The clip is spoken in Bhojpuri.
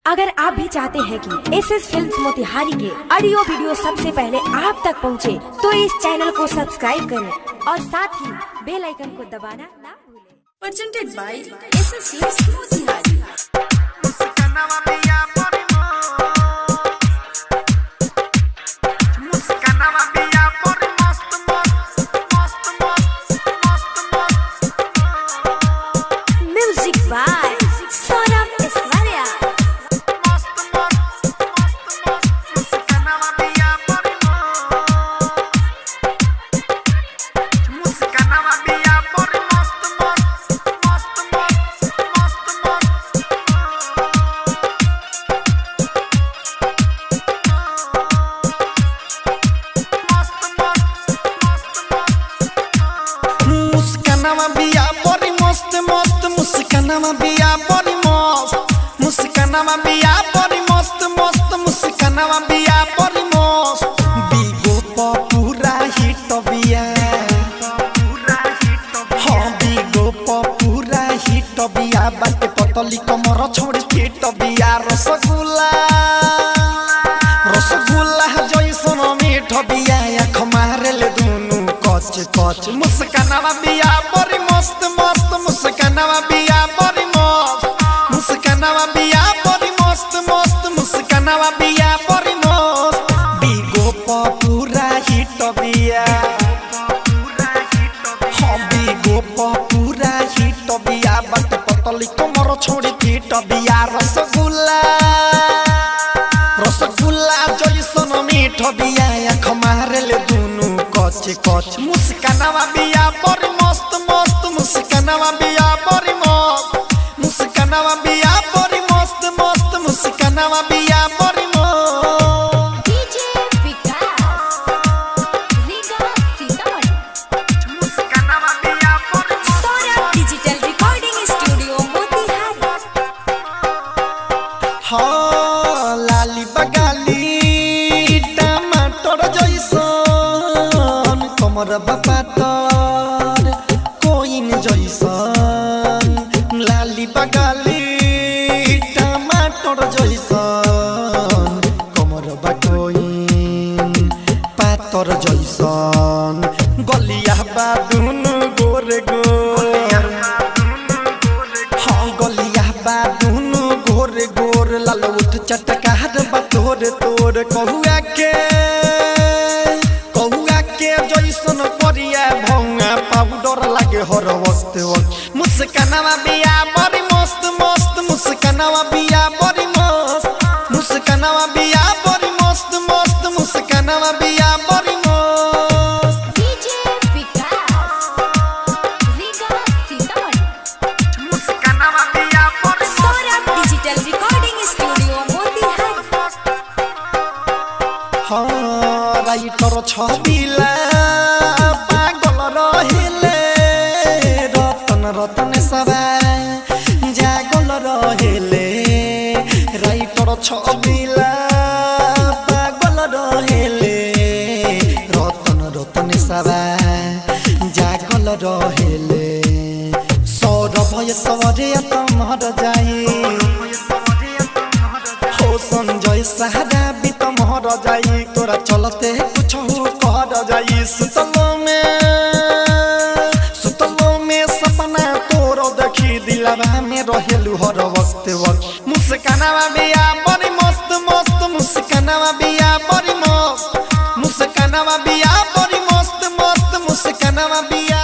अगर आप भी चाहते हैं कि एसएस फिल्म्स मोतिहारी के ऑडियो वीडियो सबसे पहले आप तक पहुंचे, तो इस चैनल को सब्सक्राइब करें और साथ ही बेल आइकन को दबाना ना भूलें। Presented by SS films Motihari. Music by Saurabh Aishwarya. मुस्कानावा बिया बड़ी मस्त मस्त, मुस्कानावा बिया बड़ी मस्त, मुस्कानावा बिया बड़ी मस्त मस्त, मुस्कानावा बिया बड़ी मस्त। बिगो पूरा हिट बिया, हाँ बिगो पूरा हिट बिया। बाटे पतली कमर छोड़ फिट बिया। रसगुल्ला रसगुल्ला जैसन मीठ बिया। आँख मारेले दुनु कच कच। मुस्कानावा बिया बड़ी मस्त मस्त, मुस्कानावा बिया बड़ी मस्त, मुस्कानावा बिया बड़ी मस्त मस्त, मुस्कानावा बिया बड़ी मस्त। बिगो पूरा हिट बिया, हाँ बिगो पूरा हिट बिया। बाटे पतली कमर छोड़ी फिट बिया। रसगुल्ला रसगुल्ला जैसन मीठ बिया। आँख मारेले दुनु कच कच। मुस्कानावा बिया बड़ी मस्त मस्त, मुस्कानावा बिया बड़ी मस्त, मुस्कानावा बिया बड़ी मस्त मस्त, मुस्कानावा बिया बड़ी मस्त। डीजे विकास रीगा सीतामढ़ी। मुस्कानावा बिया बड़ी मस्त। Saurabh digital recording studio Motihari. हाँ लाली बगाली टमाटर जैसन, कमर बापातर कोइन जैसन। लाली बगाली टमाटर जैसन, कमर बाकोइन पातर जैसन। गलिया बादुन गोरे गोर, हाँ गलिया बादुन गोरे गोर। लाल उठ चटकार बतोर तोर। कहुआ के जैसन करिया भौंगा पाउडर लागे हर वक्त वक्त। मुस्कानावा बिया बड़ी मस्त मस्त, मुस्कानावा बिया बड़ी मस्त, मुस्कानावा बिया बड़ी मस्त मस्त, मुस्कानावा बिया बड़ी मस्त। डीजे विकास रीगा सीतामढ़ी। मुस्कानावा बिया बड़ी Saurabh digital recording studio Motihari. हाँ राइटर छबिला पागल रहिले। रतन रतन सबाई जागल रहिले। राइटर छबिला पागल रहिले। रतन रतन सबाई जागल रहिले। सौरभ ऐश्वर्या तमर जाई, हो संजय सहारा भी तमहर जाई। तोरा चलते कुछ कर जाई। सुतलो में सपना तोर देखी दिलवा में रहेलू हर वक्त वक्त। मुस्कानावा बिया बड़ी मस्त मस्त, मुस्कानावा बिया बड़ी मस्त, मुस्कानावा बिया बड़ी मस्त मस्त, मुस्कानावा बिया।